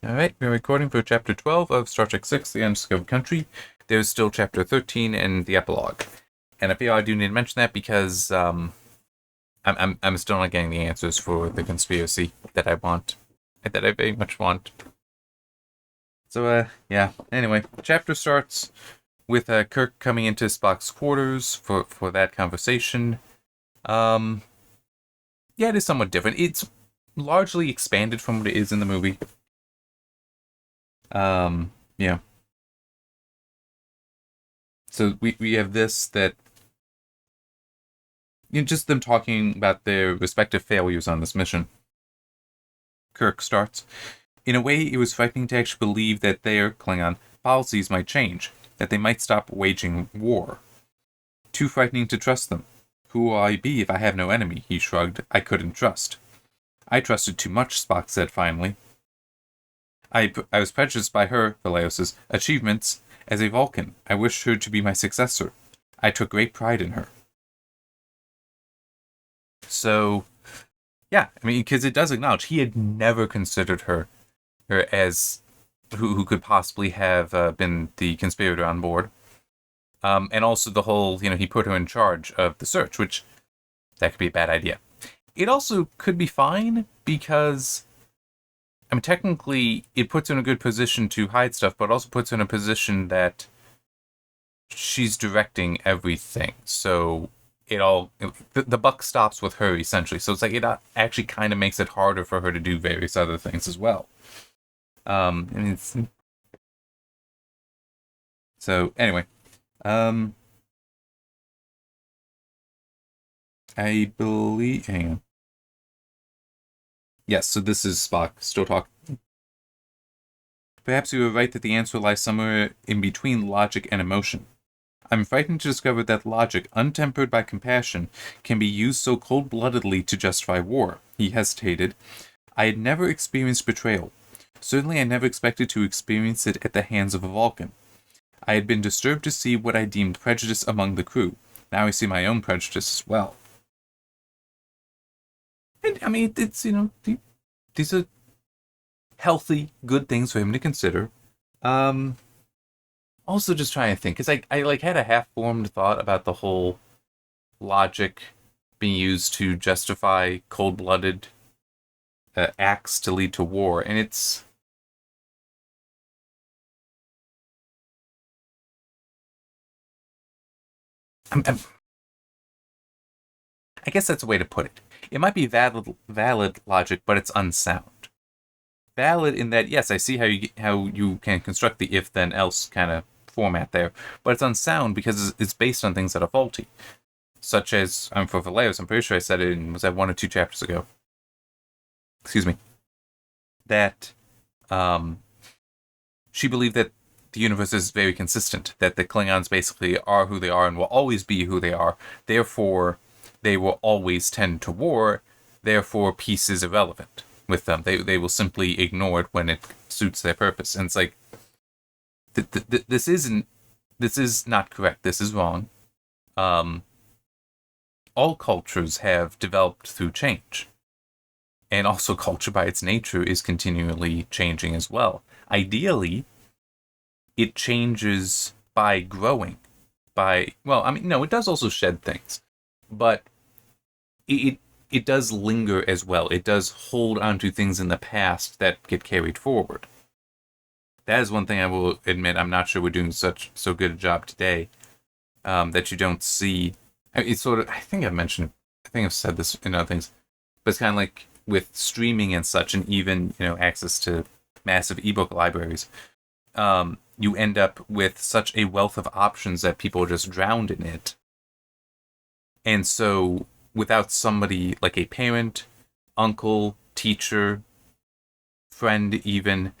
Alright, we're recording for Chapter 12 of Star Trek 6, The Undiscovered Country. There's still Chapter 13 and the epilogue. And I feel I do need to mention that because I'm still not getting the answers for the conspiracy that I want, that I very much want. So, yeah. Anyway, the chapter starts with Kirk coming into Spock's quarters for that conversation. Yeah, it is somewhat different. It's largely expanded from what it is in the movie. Yeah. So we have this that just them talking about their respective failures on this mission. Kirk starts. In a way, it was frightening to actually believe that their, Klingon, policies might change, that they might stop waging war. Too frightening to trust them. Who will I be if I have no enemy? He shrugged. I couldn't trust. I trusted too much, Spock said finally. I was prejudiced by her, Valeos' achievements. As a Vulcan, I wished her to be my successor. I took great pride in her. So, yeah, I mean, because it does acknowledge he had never considered her as who could possibly have been the conspirator on board. And also the whole, he put her in charge of the search, which that could be a bad idea. It also could be fine because, I mean, technically it puts her in a good position to hide stuff, but also puts her in a position that she's directing everything. So the buck stops with her essentially. So it's like it actually kind of makes it harder for her to do various other things as well. I mean, so anyway, I believe. Hang on. Yes, so this is Spock still talking. Perhaps you were right that the answer lies somewhere in between logic and emotion. I'm frightened to discover that logic, untempered by compassion, can be used so cold-bloodedly to justify war. He hesitated. I had never experienced betrayal. Certainly I never expected to experience it at the hands of a Vulcan. I had been disturbed to see what I deemed prejudice among the crew. Now I see my own prejudice as well. And, I mean, it's, these are healthy, good things for him to consider. Also just trying to think, because I had a half-formed thought about the whole logic being used to justify cold-blooded acts to lead to war, and it's... I guess that's a way to put it. It might be valid logic, but it's unsound. Valid in that, yes, I see how you can construct the if-then-else kind of format there, but it's unsound because it's based on things that are faulty. Such as, for Valeos, I'm pretty sure I said it was that 1 or 2 chapters ago. Excuse me. That she believed that the universe is very consistent, that the Klingons basically are who they are and will always be who they are, therefore they will always tend to war, therefore peace is irrelevant with them. They will simply ignore it when it suits their purpose. And it's like, this is not correct. This is wrong. All cultures have developed through change. And also culture by its nature is continually changing as well. Ideally, it changes by growing. It does also shed things. But it does linger as well. It does hold onto things in the past that get carried forward. That is one thing I will admit. I'm not sure we're doing so good a job today that you don't see. It's sort of. I think I've said this in other things, but it's kind of like with streaming and such, and even access to massive ebook libraries. You end up with such a wealth of options that people are just drowned in it, and so without somebody like a parent, uncle, teacher, friend, even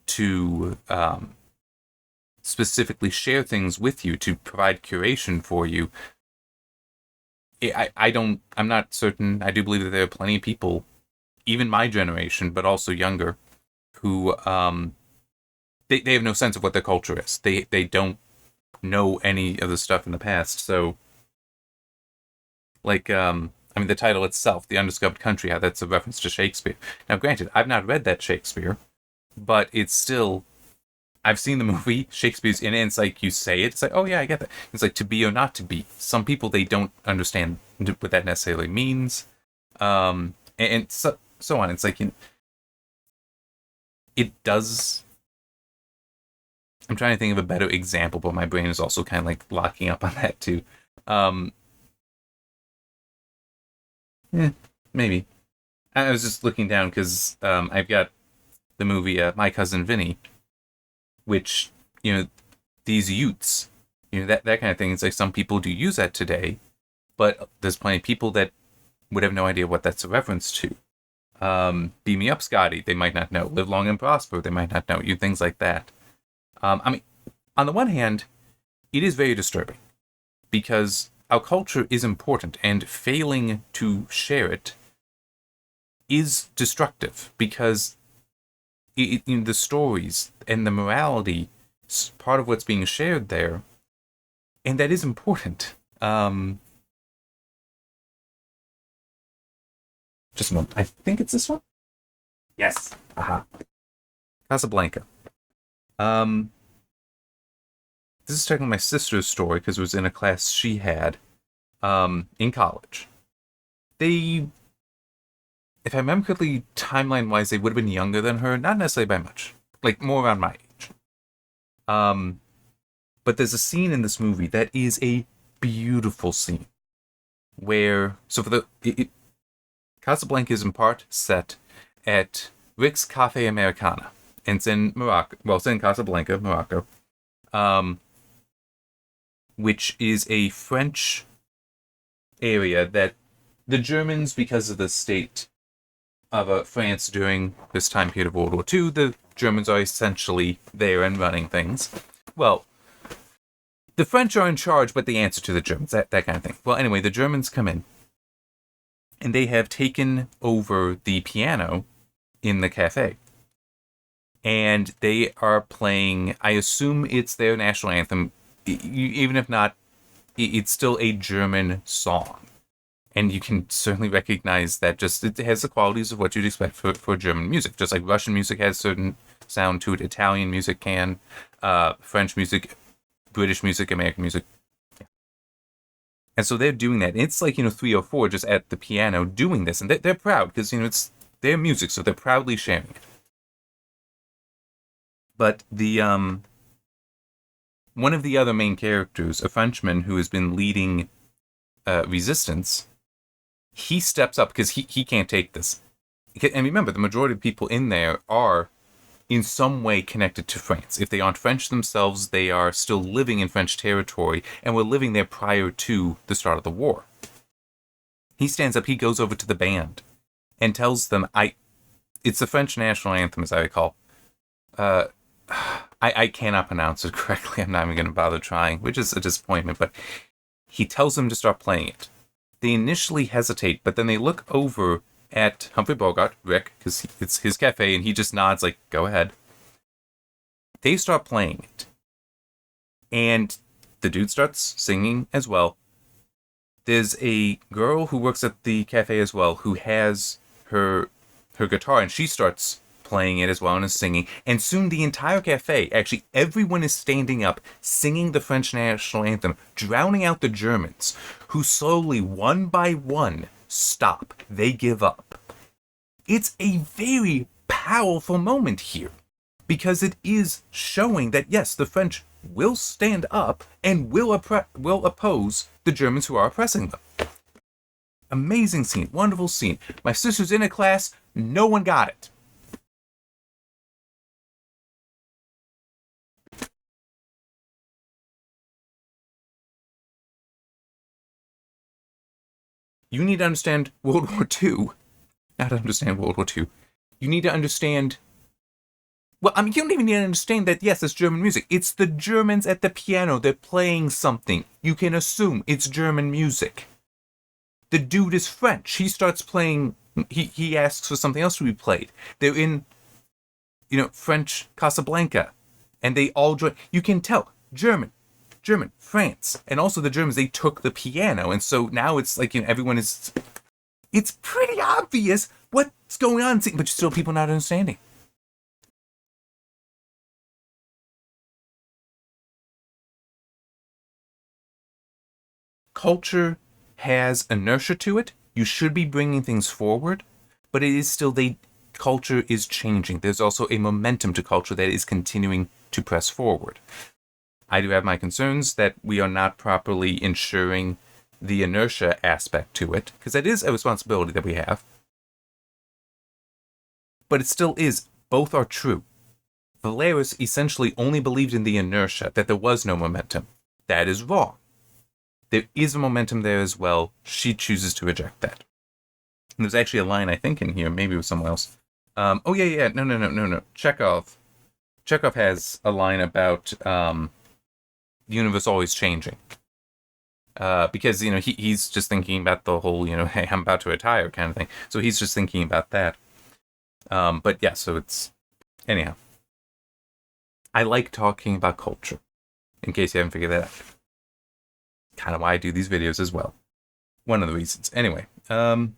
to specifically share things with you, to provide curation for you, I'm not certain. I do believe that there are plenty of people, even my generation, but also younger, who they have no sense of what their culture is. They don't know any of the stuff in the past. So, like, the title itself, The Undiscovered Country, how that's a reference to Shakespeare. Now, granted, I've not read that Shakespeare, but it's still, I've seen the movie, Shakespeare's in it, and it's like you say it, it's like, oh yeah, I get that. It's like to be or not to be. Some people, they don't understand what that necessarily means. And so on. It's like, it does. I'm trying to think of a better example, but my brain is also kind of like locking up on that too. Maybe. I was just looking down because I've got the movie My Cousin Vinny, which, these youths, that kind of thing. It's like some people do use that today, but there's plenty of people that would have no idea what that's a reference to. Beam me up, Scotty. They might not know. Live long and prosper. They might not know. Things like that. I mean, on the one hand, it is very disturbing because our culture is important, and failing to share it is destructive because the stories and the morality is part of what's being shared there, and that is important. Just a moment. I think it's this one. Yes. Aha. Casablanca. This is technically my sister's story because it was in a class she had in college. They, if I remember correctly, timeline-wise, they would have been younger than her. Not necessarily by much. Like, more around my age. But there's a scene in this movie that is a beautiful scene. Where, so for the... Casablanca is in part set at Rick's Cafe Americana. And it's in Morocco. Well, it's in Casablanca, Morocco. Which is a French area that the Germans, because of the state of France during this time period of World War II, the Germans are essentially there and running things. Well, the French are in charge, but they answer to the Germans, that kind of thing. Well, anyway, the Germans come in, and they have taken over the piano in the cafe. And they are playing, I assume it's their national anthem, even if not, it's still a German song. And you can certainly recognize that it has the qualities of what you'd expect for German music. Just like Russian music has certain sound to it, Italian music can, French music, British music, American music. Yeah. And so they're doing that. And it's like, 3 or 4 just at the piano doing this. And they're proud because, it's their music, so they're proudly sharing it. But the one of the other main characters, a Frenchman who has been leading resistance, he steps up because he can't take this. And remember, the majority of people in there are in some way connected to France. If they aren't French themselves, they are still living in French territory and were living there prior to the start of the war. He stands up, he goes over to the band and tells them, it's the French national anthem, as I recall. I cannot pronounce it correctly. I'm not even going to bother trying, which is a disappointment. But he tells them to start playing it. They initially hesitate, but then they look over at Humphrey Bogart, Rick, because it's his cafe, and he just nods like, go ahead. They start playing it. And the dude starts singing as well. There's a girl who works at the cafe as well who has her guitar, and she starts playing it as well and is singing. And soon the entire cafe, actually everyone is standing up, singing the French national anthem, drowning out the Germans, who slowly, one by one, stop. They give up. It's a very powerful moment here, because it is showing that, yes, the French will stand up and will oppose the Germans who are oppressing them. Amazing scene. Wonderful scene. My sister's in a class. No one got it. You need to understand World War II. Not to understand World War II. You need to understand... Well, you don't even need to understand that, yes, it's German music. It's the Germans at the piano. They're playing something. You can assume it's German music. The dude is French. He starts playing... He asks for something else to be played. They're in, French Casablanca. And they all join... You can tell. German, France. And also the Germans, they took the piano. And so now it's like, everyone is... It's pretty obvious what's going on, but still people not understanding. culture has inertia to it. You should be bringing things forward, but it is still culture is changing. There's also a momentum to culture that is continuing to press forward. I do have my concerns that we are not properly ensuring the inertia aspect to it, because that is a responsibility that we have. But it still is. Both are true. Valeris essentially only believed in the inertia, that there was no momentum. That is wrong. There is a momentum there as well. She chooses to reject that. And there's actually a line, I think, in here. Maybe it was somewhere else. No. Chekhov has a line about the universe always changing. Because, he's just thinking about the whole, hey, I'm about to retire kind of thing. So he's just thinking about that. But yeah, so it's... Anyhow. I like talking about culture, in case you haven't figured that out. Kind of why I do these videos as well. One of the reasons. Anyway. There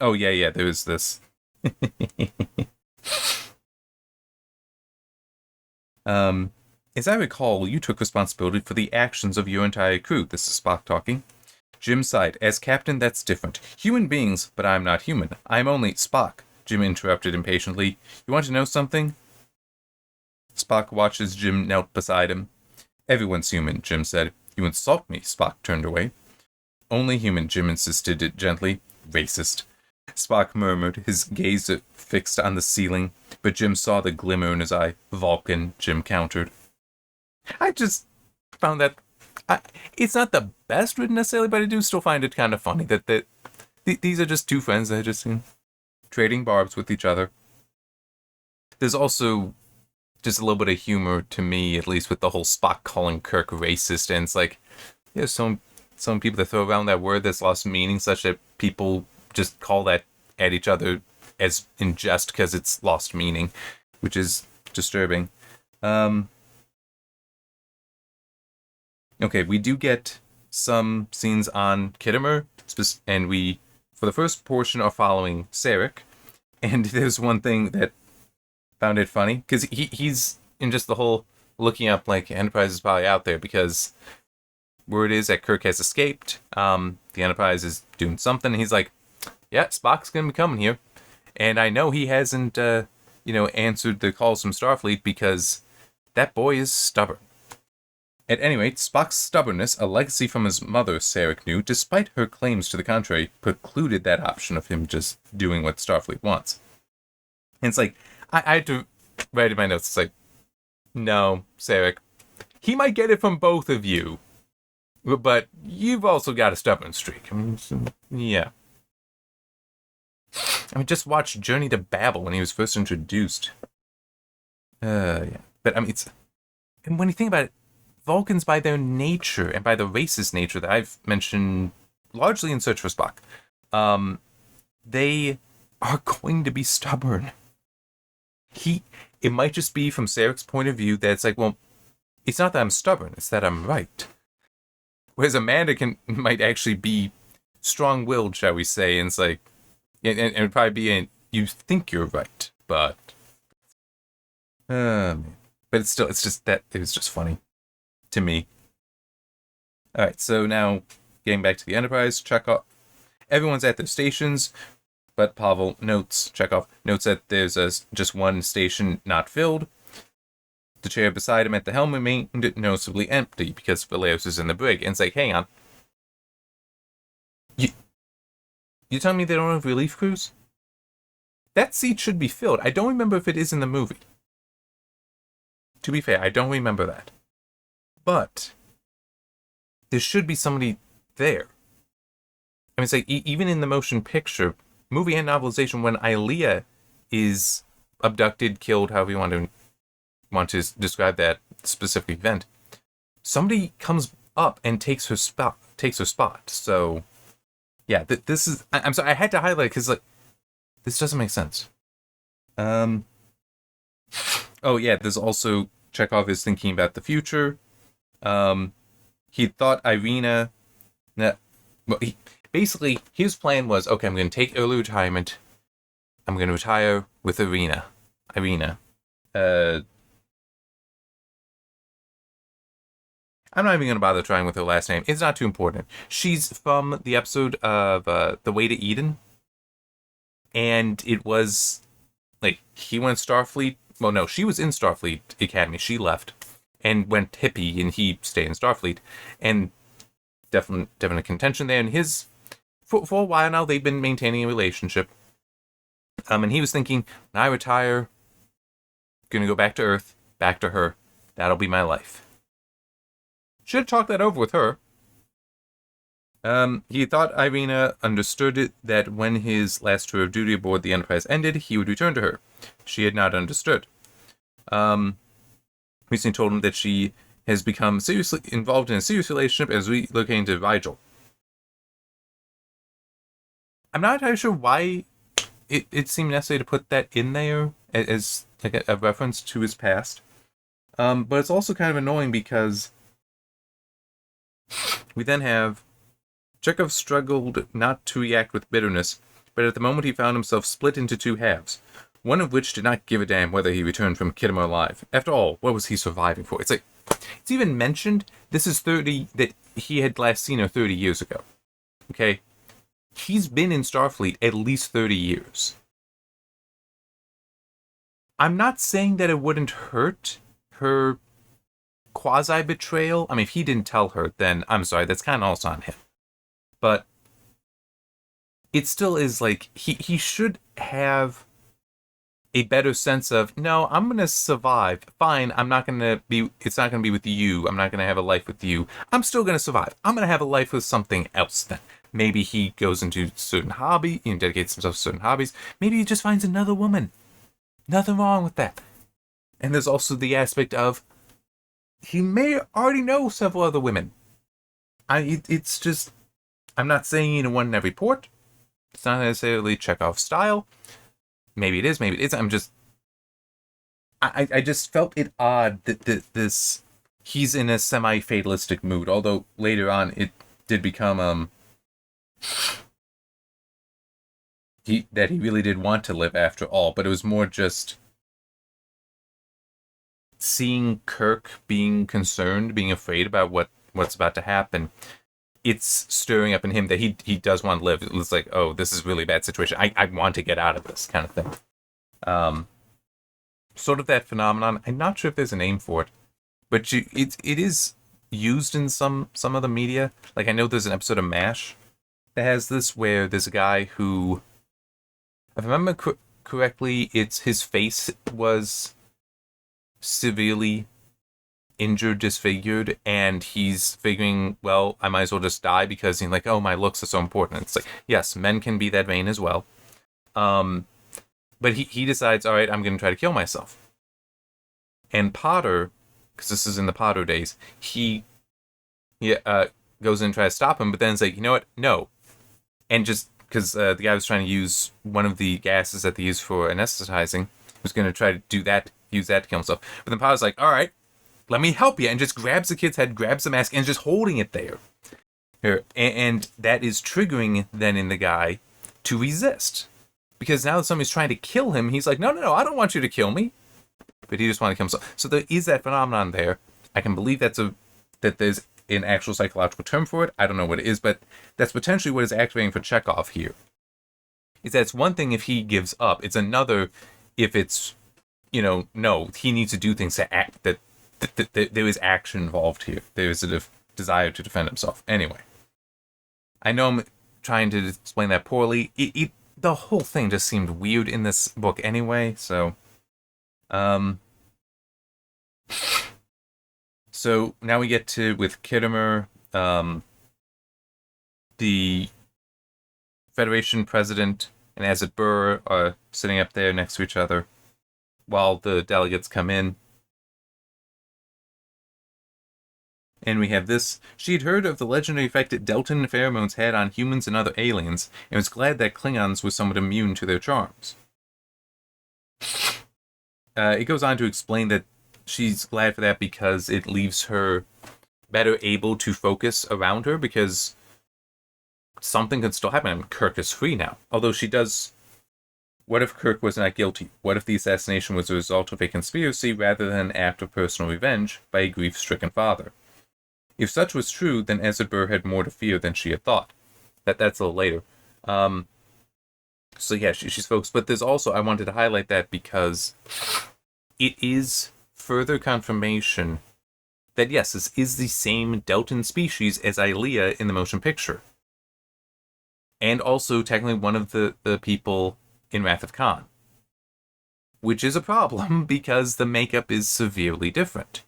was this. As I recall, you took responsibility for the actions of your entire crew. This is Spock talking. Jim sighed. As captain, that's different. Human beings, but I'm not human. I'm only Spock. Jim interrupted impatiently. You want to know something? Spock watched as Jim knelt beside him. Everyone's human, Jim said. You insult me, Spock turned away. Only human, Jim insisted gently. Racist. Spock murmured, his gaze fixed on the ceiling, but Jim saw the glimmer in his eye. Vulcan, Jim countered. I just found that... it's not the best written necessarily, but I do still find it kind of funny that these are just two friends that are just trading barbs with each other. There's also just a little bit of humor to me, at least with the whole Spock calling Kirk racist, and it's like, some people that throw around that word that's lost meaning, such that people just call that at each other as in jest because it's lost meaning, which is disturbing. Okay, we do get some scenes on Kittimer, and we, for the first portion, are following Sarek, and there's one thing that found it funny, because he's in just the whole looking up, like, Enterprise is probably out there, because word is that Kirk has escaped, the Enterprise is doing something, and he's like, yeah, Spock's gonna be coming here, and I know he hasn't, answered the calls from Starfleet, because that boy is stubborn. At any rate, Spock's stubbornness, a legacy from his mother, Sarek knew, despite her claims to the contrary, precluded that option of him just doing what Starfleet wants. And it's like, I had to write in my notes, it's like, no, Sarek, he might get it from both of you, but you've also got a stubborn streak. Yeah. Just watch Journey to Babel when he was first introduced. Yeah. But, it's... And when you think about it, Vulcans, by their nature, and by the racist nature that I've mentioned largely in Search for Spock, they are going to be stubborn. It might just be from Sarek's point of view that it's like, well, it's not that I'm stubborn, it's that I'm right. Whereas Amanda might actually be strong-willed, shall we say, and it's like, and it would probably be you think you're right, but it's just funny to me. Alright, so now getting back to the Enterprise, Chekhov. Everyone's at their stations, but Chekhov notes that there's just one station not filled. The chair beside him at the helm remained noticeably empty because Valeris is in the brig. And it's like, hang on. You telling me they don't have relief crews? That seat should be filled. I don't remember if it is in the movie. To be fair, I don't remember that. But there should be somebody there. It's like, even in the motion picture, movie and novelization, when Ilea is abducted, killed, however you want to describe that specific event, somebody comes up and takes her spot. So, yeah, this is... I'm sorry, I had to highlight because, like, this doesn't make sense. Oh, yeah, there's also... Chekhov is thinking about the future. He thought Irina... Basically, his plan was, okay, I'm going to take early retirement. I'm going to retire with Irina. I'm not even going to bother trying with her last name. It's not too important. She's from the episode of The Way to Eden. And it was, like, he went Starfleet. Well, no, she was in Starfleet Academy. She left and went hippie, and he stayed in Starfleet. And definite contention there. And for a while now, they've been maintaining a relationship. And he was thinking, when I retire, gonna go back to Earth, back to her. That'll be my life. Should have talked that over with her. He thought Irina understood it, that when his last tour of duty aboard the Enterprise ended, he would return to her. She had not understood. Recently told him that she has become seriously involved in a serious relationship as relocating to Rigel. I'm not entirely sure why it seemed necessary to put that in there as like a reference to his past. But it's also kind of annoying because we then have Chekhov struggled not to react with bitterness, but at the moment he found himself split into two halves, one of which did not give a damn whether he returned from Khitomer alive. After all, what was he surviving for? It's even mentioned this is 30, that he had last seen her 30 years ago. Okay? He's been in Starfleet at least 30 years. I'm not saying that it wouldn't hurt her quasi-betrayal. I mean, if he didn't tell her, then I'm sorry, that's kind of also on him. But it still is like, he should have a better sense of, no, I'm going to survive. Fine, it's not going to be with you. I'm not going to have a life with you. I'm still going to survive. I'm going to have a life with something else then. Maybe he goes into certain hobby, dedicates himself to certain hobbies. Maybe he just finds another woman. Nothing wrong with that. And there's also the aspect of, he may already know several other women. It's just, I'm not saying in one in every port. It's not necessarily Chekhov style. Maybe it is, maybe it isn't. I just felt it odd that this, he's in a semi-fatalistic mood. Although later on it did become that he really did want to live after all. But it was more just seeing Kirk being concerned, being afraid about what's about to happen. It's stirring up in him that he does want to live. It's like, oh, this is a really bad situation. I want to get out of this kind of thing. Sort of that phenomenon. I'm not sure if there's a name for it, but it is used in some of the media. Like, I know there's an episode of MASH that has this, where there's a guy who, if I remember correctly, his face was severely injured, disfigured, and he's figuring, well, I might as well just die, because he's like, oh, my looks are so important. It's like, yes, men can be that vain as well. But he decides, all right, I'm going to try to kill myself. And Potter, because this is in the Potter days, he goes in and tries to stop him, but then it's like, you know what? No. And just because the guy was trying to use one of the gases that they use for anesthetizing, was going to try to use that to kill himself. But then Potter's like, all right, let me help you, and just grabs the kid's head, grabs the mask, and just holding it there. And that is triggering then in the guy to resist. Because now that somebody's trying to kill him, he's like, no, I don't want you to kill me. But he just wanted to kill himself. So there is that phenomenon there. I can believe that there's an actual psychological term for it. I don't know what it is, but that's potentially what is activating for Chekhov here. Is that it's one thing if he gives up. It's another if it's, no, he needs to do things to act, that there is action involved here. There is a desire to defend himself. Anyway, I know I'm trying to explain that poorly. The whole thing just seemed weird in this book anyway, so... So now we get to, with Khitomer, the Federation president and Azit Burr are sitting up there next to each other while the delegates come in. And we have this. She had heard of the legendary effect that Deltan pheromones had on humans and other aliens, and was glad that Klingons were somewhat immune to their charms. It goes on to explain that she's glad for that because it leaves her better able to focus around her, because something could still happen. I mean, Kirk is free now. Although she does... What if Kirk was not guilty? What if the assassination was a result of a conspiracy rather than an act of personal revenge by a grief-stricken father? If such was true, then Ezebur had more to fear than she had thought. That's a little later. So yeah, she's focused. But there's also, I wanted to highlight that because it is further confirmation that yes, this is the same Deltan species as Aelia in the motion picture. And also technically one of the people in Wrath of Khan. Which is a problem because the makeup is severely different.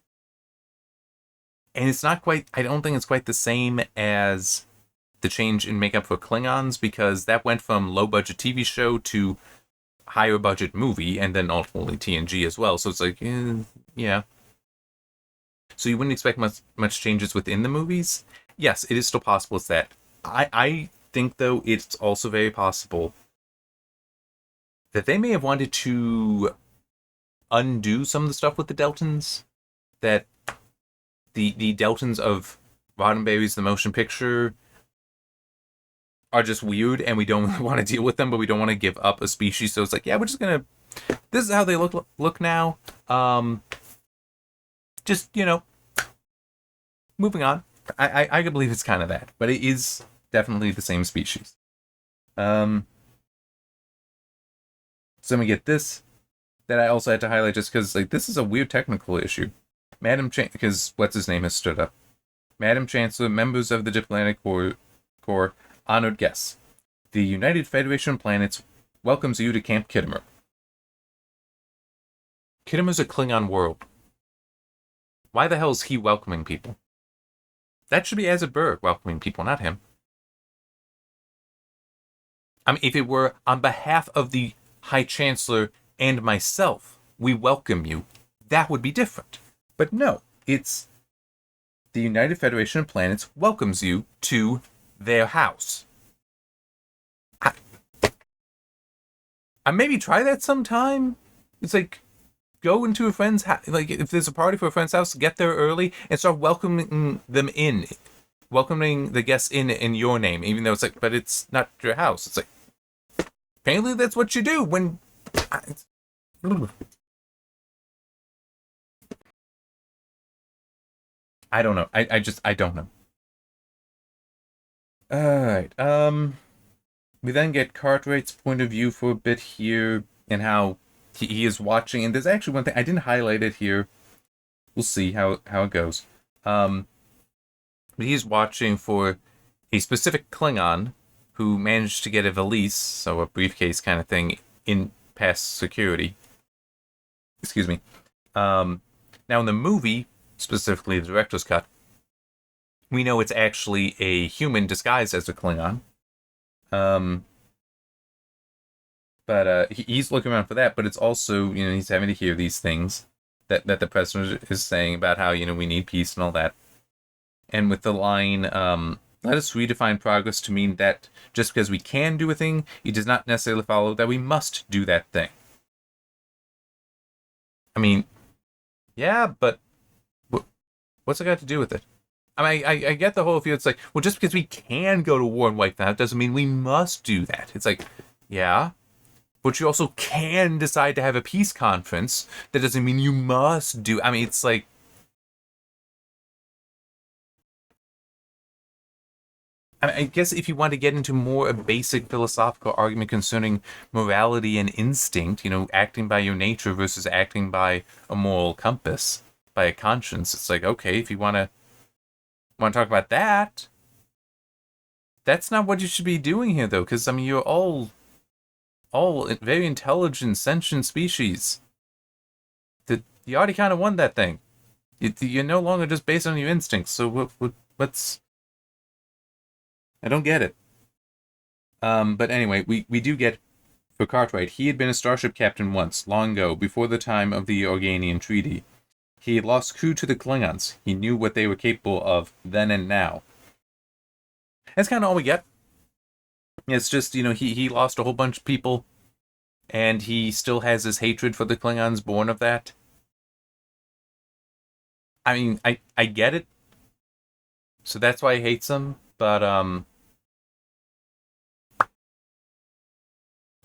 And it's not quite, I don't think it's quite the same as the change in makeup for Klingons, because that went from low-budget TV show to higher-budget movie, and then ultimately TNG as well. So it's like, yeah. So you wouldn't expect much changes within the movies? Yes, it is still possible it's that. I think, though, it's also very possible that they may have wanted to undo some of the stuff with the Deltans. That the Deltans of Roddenberry's The Motion Picture are just weird, and we don't want to deal with them, but we don't want to give up a species. So it's like, yeah, we're just gonna. This is how they look now. Just moving on. I can believe it's kind of that, but it is definitely the same species. So let me get this that I also had to highlight just because this is a weird technical issue. Because what's his name has stood up. Madam Chancellor, members of the Diplomatic Corps, honored guests. The United Federation of Planets welcomes you to Camp Kittimer. Kittimer's a Klingon world. Why the hell is he welcoming people? That should be Ezebur welcoming people, not him. I mean, if it were on behalf of the High Chancellor and myself, we welcome you, that would be different. But no, it's the United Federation of Planets welcomes you to their house. I maybe try that sometime. It's like, go into a friend's house. Like, if there's a party for a friend's house, get there early and start welcoming them in. Welcoming the guests in your name, even though it's like, but it's not your house. It's like, apparently that's what you do when... I don't know. I don't know. Alright, we then get Cartwright's point of view for a bit here, and how he is watching, and there's actually one thing, I didn't highlight it here. We'll see how it goes. But he's watching for a specific Klingon who managed to get a valise, so a briefcase kind of thing, in past security. Excuse me. Now in the movie, specifically the director's cut, we know it's actually a human disguised as a Klingon. But he's looking around for that, but it's also, he's having to hear these things that the president is saying about how, we need peace and all that. And with the line, let us redefine progress to mean that just because we can do a thing, it does not necessarily follow that we must do that thing. I mean, yeah, but what's it got to do with it? I mean, I get the whole feel. It's like, well, just because we can go to war and wipe that out doesn't mean we must do that. It's like, yeah, but you also can decide to have a peace conference. That doesn't mean you must do. I mean, it's like, I guess if you want to get into more a basic philosophical argument concerning morality and instinct, acting by your nature versus acting by a moral compass, by a conscience, it's like, okay, if you want to talk about that, that's not what you should be doing here, though, because, I mean, you're all very intelligent, sentient species. You already kind of won that thing. You're no longer just based on your instincts, so what's... I don't get it. But anyway, we do get, for Cartwright, he had been a starship captain once, long ago, before the time of the Organian Treaty. He had lost crew to the Klingons. He knew what they were capable of then and now. That's kind of all we get. It's just, he lost a whole bunch of people, and he still has his hatred for the Klingons born of that. I mean, I get it. So that's why he hates them, but,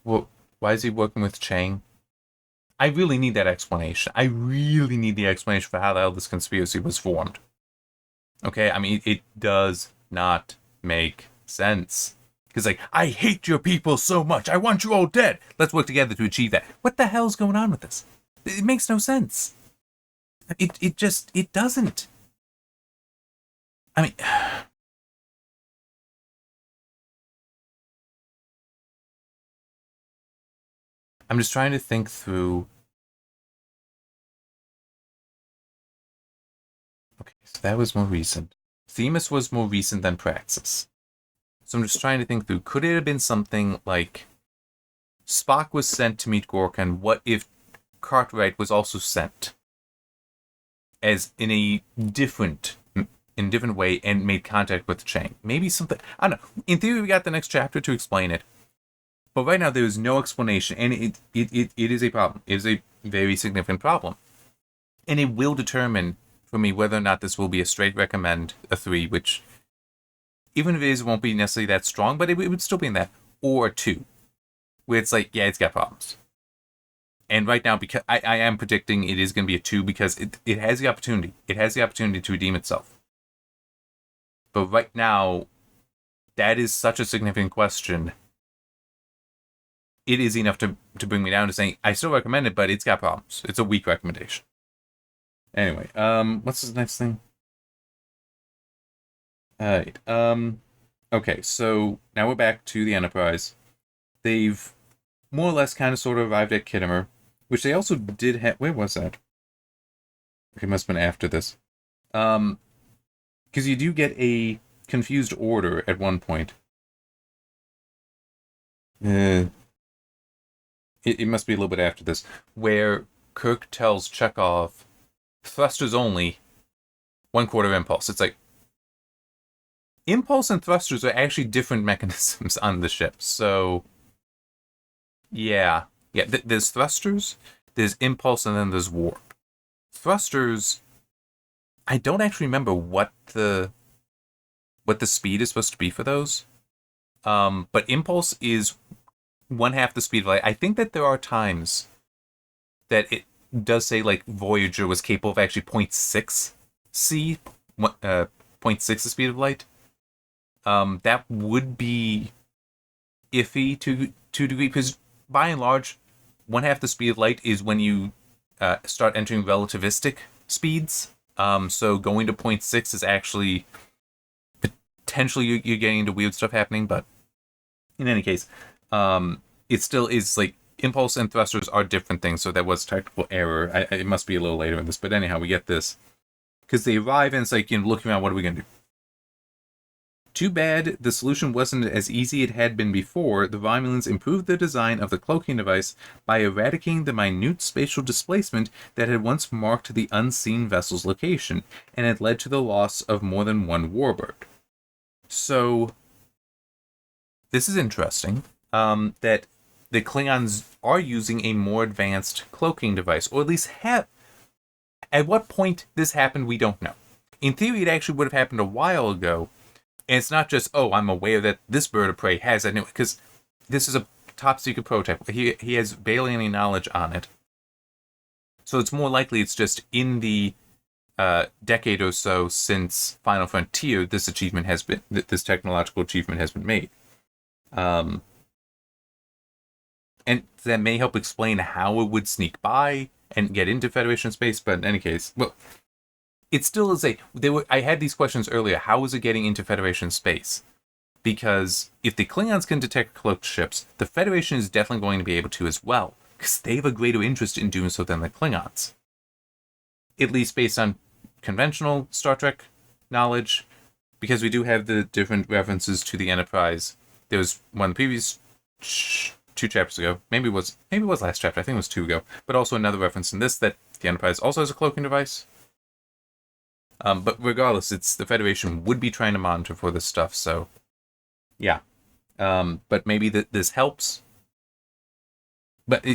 well, why is he working with Chang? I really need that explanation. I really need the explanation for how the hell this conspiracy was formed. Okay, I mean, it does not make sense. Because, like, I hate your people so much. I want you all dead. Let's work together to achieve that. What the hell's going on with this? It makes no sense. It doesn't. I mean, I'm just trying to think through. Okay, so that was more recent. Themis was more recent than Praxis. So I'm just trying to think through. Could it have been something like Spock was sent to meet Gorka, and what if Cartwright was also sent as in a different way and made contact with Chang? Maybe something. I don't know. In theory, we got the next chapter to explain it. But right now, there is no explanation, and it is a problem. It is a very significant problem. And it will determine for me whether or not this will be a straight recommend, a 3, which, even if it is, won't be necessarily that strong, but it would still be in that, or a 2, where it's like, yeah, it's got problems. And right now, because I am predicting it is going to be a 2 because it has the opportunity. It has the opportunity to redeem itself. But right now, that is such a significant question. It is enough to bring me down to saying I still recommend it, but it's got problems. It's a weak recommendation. Anyway, what's the next thing? Alright, okay, so now we're back to the Enterprise. They've more or less kind of sort of arrived at Kittimer, which they also did have. Where was that? Okay, it must have been after this. Because you do get a confused order at one point. It must be a little bit after this, where Kirk tells Chekhov, thrusters only, 1/4 impulse. It's like, impulse and thrusters are actually different mechanisms on the ship. So, yeah. There's thrusters, there's impulse, and then there's warp. Thrusters, I don't actually remember what the speed is supposed to be for those. But impulse is 1/2 the speed of light. I think that there are times that it does say like Voyager was capable of actually 0.6 c, 0.6 the speed of light. That would be iffy to degree, because by and large, 1/2 the speed of light is when you start entering relativistic speeds. So going to 0.6 is actually potentially you're getting into weird stuff happening, but in any case, it still is like impulse and thrusters are different things, so that was technical error. It must be a little later in this, but anyhow, we get this. Because they arrive and it's like, looking around, what are we going to do? Too bad the solution wasn't as easy it had been before. The Romulans improved the design of the cloaking device by eradicating the minute spatial displacement that had once marked the unseen vessel's location, and had led to the loss of more than one warbird. So, this is interesting, that the Klingons are using a more advanced cloaking device, or at least have. At what point this happened, we don't know. In theory, it actually would have happened a while ago, and it's not just, oh, I'm aware that this bird of prey has that, because this is a top secret prototype. He has barely any knowledge on it. So it's more likely it's just in the decade or so since Final Frontier, this technological achievement has been made. And that may help explain how it would sneak by and get into Federation space, but in any case, well, it still is I had these questions earlier. How is it getting into Federation space? Because if the Klingons can detect cloaked ships, the Federation is definitely going to be able to as well, because they have a greater interest in doing so than the Klingons. At least based on conventional Star Trek knowledge, because we do have the different references to the Enterprise. There was one of the previous 2 chapters ago, maybe it was last chapter, I think it was 2 ago, but also another reference in this that the Enterprise also has a cloaking device. But regardless, it's the Federation would be trying to monitor for this stuff, so yeah. But maybe this helps. But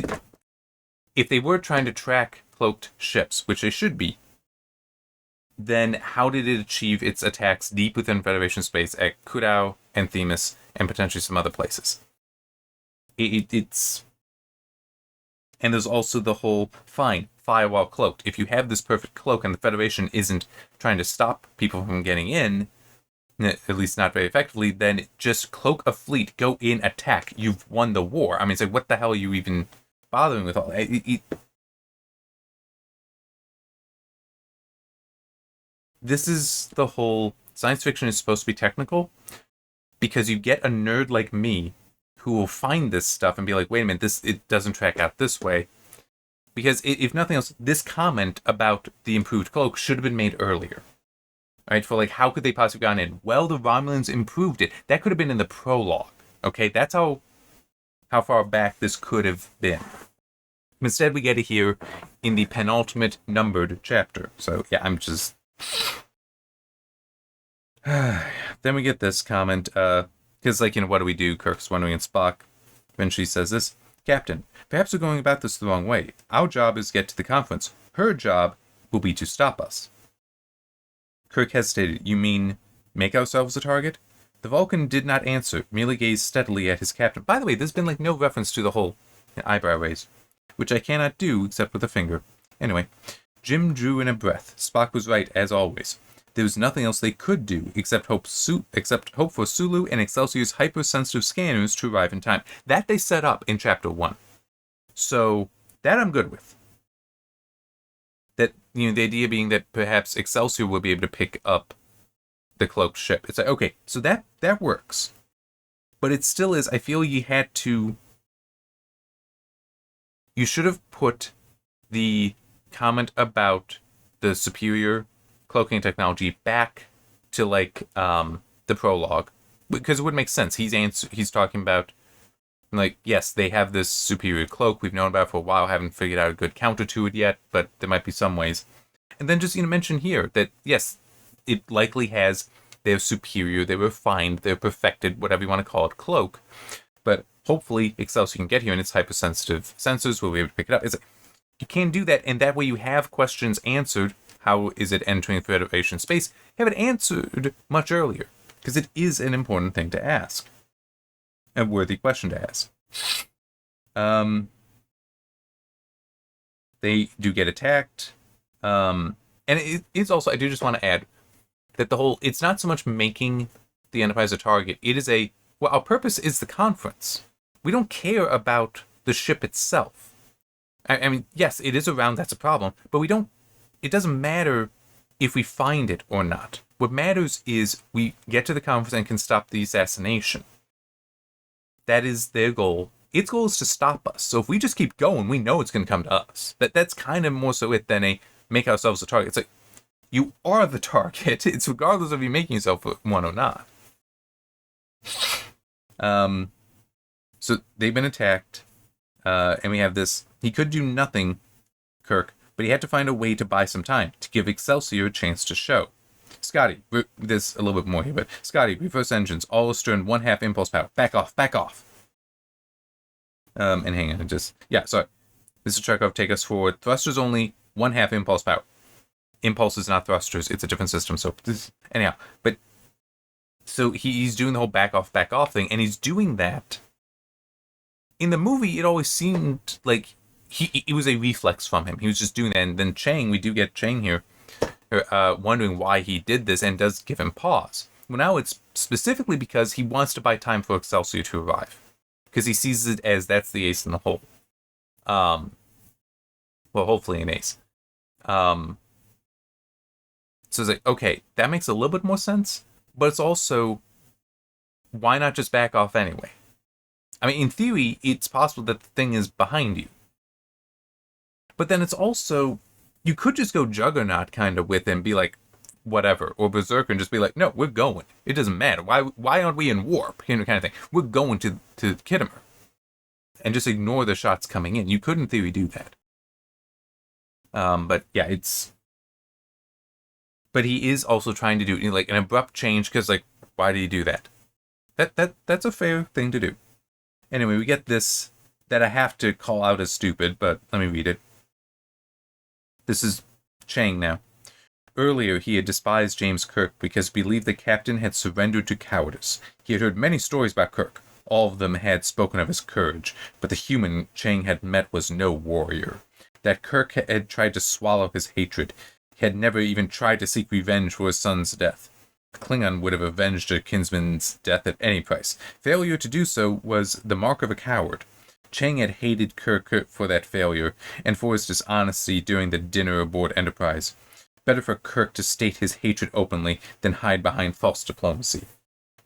if they were trying to track cloaked ships, which they should be, then how did it achieve its attacks deep within Federation space at Kudau and Themis and potentially some other places? It's... And there's also the whole, fine, firewall cloaked. If you have this perfect cloak and the Federation isn't trying to stop people from getting in, at least not very effectively, then just cloak a fleet, go in, attack. You've won the war. I mean, it's like, what the hell are you even bothering with all that? This is the whole... Science fiction is supposed to be technical, because you get a nerd like me who will find this stuff and be like, wait a minute, it doesn't track out this way. Because if nothing else, this comment about the improved cloak should have been made earlier. Right? For like, how could they possibly have gone in? Well, the Romulans improved it. That could have been in the prologue. Okay, that's how far back this could have been. Instead, we get it here in the penultimate numbered chapter. So, yeah, I'm just... Then we get this comment, because, like, what do we do? Kirk's wondering, and Spock eventually says this, Captain, perhaps we're going about this the wrong way. Our job is to get to the conference. Her job will be to stop us. Kirk hesitated. You mean, make ourselves a target? The Vulcan did not answer, merely gazed steadily at his captain. By the way, there's been, like, no reference to the whole eyebrow raise, which I cannot do except with a finger. Anyway, Jim drew in a breath. Spock was right, as always. There was nothing else they could do except hope for Sulu and Excelsior's hypersensitive scanners to arrive in time. That they set up in Chapter 1. So, that I'm good with. That, the idea being that perhaps Excelsior will be able to pick up the cloaked ship. It's like, okay, so that works. But it still is, I feel you should have put the comment about the superior cloaking technology back to, like, the prologue. Because it would make sense. He's talking about, like, yes, they have this superior cloak. We've known about it for a while. Haven't figured out a good counter to it yet, but there might be some ways. And then just, mention here that, yes, it likely has their superior, their refined, their perfected, whatever you want to call it, cloak. But hopefully Excelsior can get here and its hypersensitive sensors will be able to pick it up. It's like, you can do that, and that way you have questions answered. How is it entering Federation space? Have it answered much earlier, because it is an important thing to ask. A worthy question to ask. They do get attacked. And it is also, I do just want to add that it's not so much making the Enterprise a target. It is our purpose is the conference. We don't care about the ship itself. I mean, yes, it is around, that's a problem, but it doesn't matter if we find it or not. What matters is we get to the conference and can stop the assassination. That is their goal. Its goal is to stop us. So if we just keep going, we know it's going to come to us. That's kind of more so it than make ourselves a target. It's like, you are the target. It's regardless of you making yourself one or not. So they've been attacked. And we have this. He could do nothing, Kirk, but he had to find a way to buy some time, to give Excelsior a chance to show. Scotty, there's a little bit more here, but Scotty, reverse engines, all astern, 1/2 impulse power. Back off. And hang on, sorry. Mr. Chekhov, take us forward. Thrusters only, 1/2 impulse power. Impulse is not thrusters, it's a different system, so anyhow. But, so he's doing the whole back off thing, and he's doing that. In the movie, it always seemed like it was a reflex from him. He was just doing that, and then Chang, we do get Chang here, wondering why he did this, and does give him pause. Well, now it's specifically because he wants to buy time for Excelsior to arrive. Because he sees it as that's the ace in the hole. Well, hopefully an ace. So it's like, okay, that makes a little bit more sense, but it's also, why not just back off anyway? I mean, in theory, it's possible that the thing is behind you. But then it's also, you could just go Juggernaut kind of with him, be like, whatever, or Berserker, and just be like, no, we're going. It doesn't matter. Why aren't we in warp? Kind of thing. We're going to Kittimer. And just ignore the shots coming in. You could, in theory, do that. But yeah, but he is also trying to do like an abrupt change, because like, why do you do that? That's a fair thing to do. Anyway, we get this that I have to call out as stupid, but let me read it. This is Chang now. Earlier, he had despised James Kirk because he believed the captain had surrendered to cowardice. He had heard many stories about Kirk. All of them had spoken of his courage, but the human Chang had met was no warrior. that Kirk had tried to swallow his hatred. He had never even tried to seek revenge for his son's death. The Klingon would have avenged a kinsman's death at any price. Failure to do so was the mark of a coward. Chang had hated Kirk for that failure, and for his dishonesty during the dinner aboard Enterprise. Better for Kirk to state his hatred openly than hide behind false diplomacy.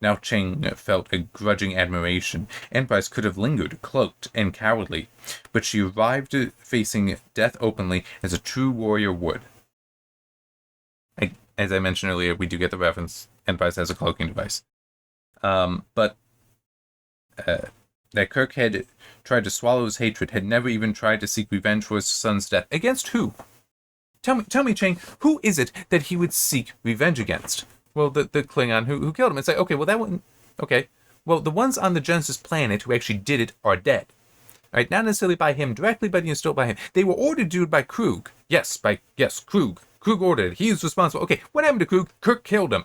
Now Chang felt a grudging admiration. Enterprise could have lingered, cloaked and cowardly, but she arrived facing death openly as a true warrior would. As I mentioned earlier, we do get the reference. Enterprise has a cloaking device. But that Kirk had tried to swallow his hatred, had never even tried to seek revenge for his son's death. Against who? Tell me, Chang, who is it that he would seek revenge against? Well, the Klingon who killed him. It's like, okay, well, that one... Okay. Well, the ones on the Genesis planet who actually did it are dead. Right? Not necessarily by him directly, but still by him. They were ordered to do it by Krug. Yes, Krug. Krug ordered it. He's responsible. Okay, what happened to Krug? Kirk killed him.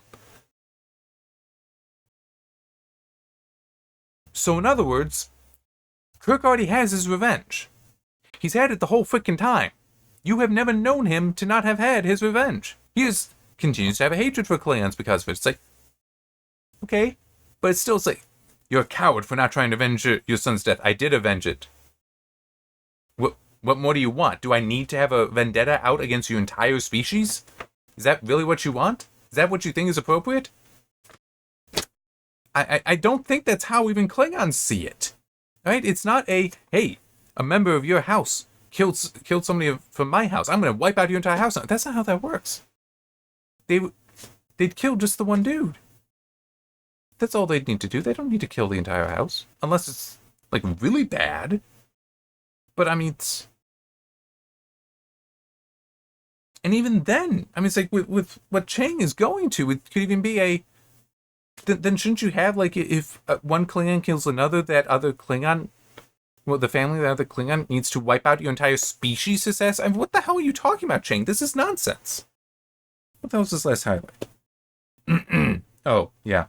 So, in other words, Kirk already has his revenge. He's had it the whole freaking time. You have never known him to not have had his revenge. He continues to have a hatred for Klingons because of it. It's like, okay, but it's like, you're a coward for not trying to avenge your son's death. I did avenge it. What more do you want? Do I need to have a vendetta out against your entire species? Is that really what you want? Is that what you think is appropriate? I don't think that's how even Klingons see it. Right? It's not hey, a member of your house killed somebody from my house. I'm going to wipe out your entire house. That's not how that works. They'd kill just the one dude. That's all they'd need to do. They don't need to kill the entire house. Unless it's, like, really bad. But, I mean, and even then, I mean, it's like, with what Chang is going to, it could even be then shouldn't you have, like, if one Klingon kills another, that other Klingon, well, the family of the other Klingon needs to wipe out your entire species' success? I mean, what the hell are you talking about, Chang? This is nonsense. What the hell was this last highlight? Oh, yeah.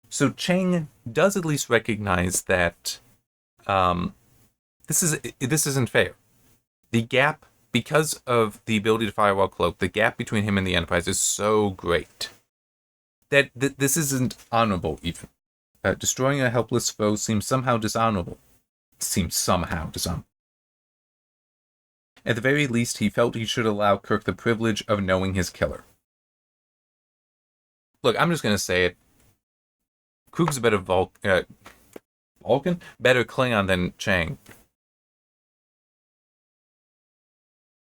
So Chang does at least recognize that this isn't fair. The gap, because of the ability to firewall cloak, the gap between him and the Enterprise is so great that this isn't honorable even. Destroying a helpless foe seems somehow dishonorable. At the very least, he felt he should allow Kirk the privilege of knowing his killer. Look, I'm just going to say it. Krug's a better Vulcan? Better Klingon than Chang.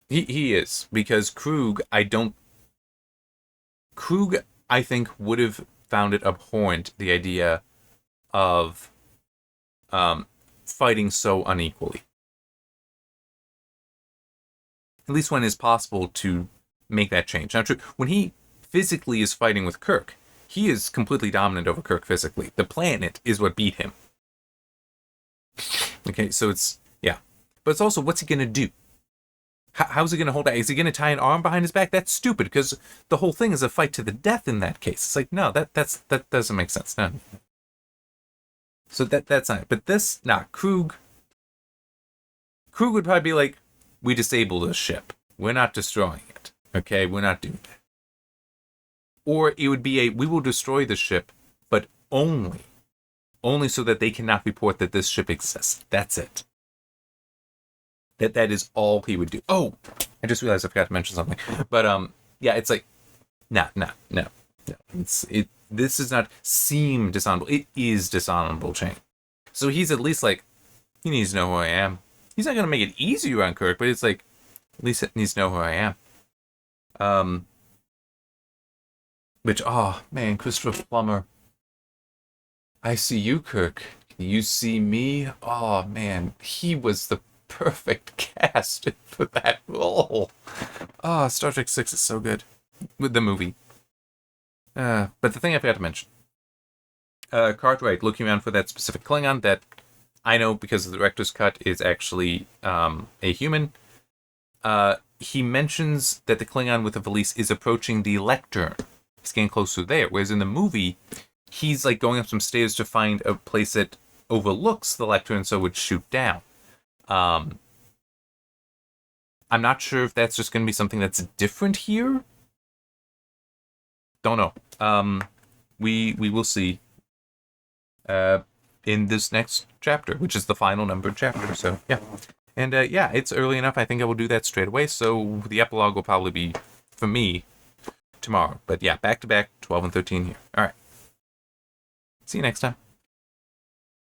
He is, because Krug, I think, would have found it abhorrent, the idea of fighting so unequally. At least when it's possible to make that change. Now, true, when he physically is fighting with Kirk, he is completely dominant over Kirk physically. The planet is what beat him. Okay, so it's, yeah. But it's also, what's he going to do? How's he going to hold back? Is he going to tie an arm behind his back? That's stupid, because the whole thing is a fight to the death in that case. It's like, no, that doesn't make sense. No. So that's not it. But this, Krug would probably be like, we disabled the ship. We're not destroying it. Okay, we're not doing that. Or it would be we will destroy the ship, but only so that they cannot report that this ship exists. That's it. That is all he would do. Oh, I just realized I forgot to mention something. But yeah, it's like, no. This does not seem dishonorable. It is dishonorable, Chang. So he's at least like, he needs to know who I am. He's not gonna make it easier on Kirk, but it's like, at least it needs to know who I am. Which, oh man, Christopher Plummer. I see you, Kirk. You see me. Oh man, he was the perfect cast for that role. Oh, Star Trek 6 is so good. With the movie. But the thing I forgot to mention. Cartwright, looking around for that specific Klingon that I know because of the director's cut is actually a human. He mentions that the Klingon with the valise is approaching the lectern. He's getting closer there. Whereas in the movie, he's like going up some stairs to find a place that overlooks the lectern so it would shoot down. I'm not sure if that's just going to be something that's different here. Don't know. We will see in this next chapter, which is the final numbered chapter. So yeah, and yeah, it's early enough. I think I will do that straight away. So the epilogue will probably be for me tomorrow. But yeah, back to back, 12 and 13 here. All right. See you next time.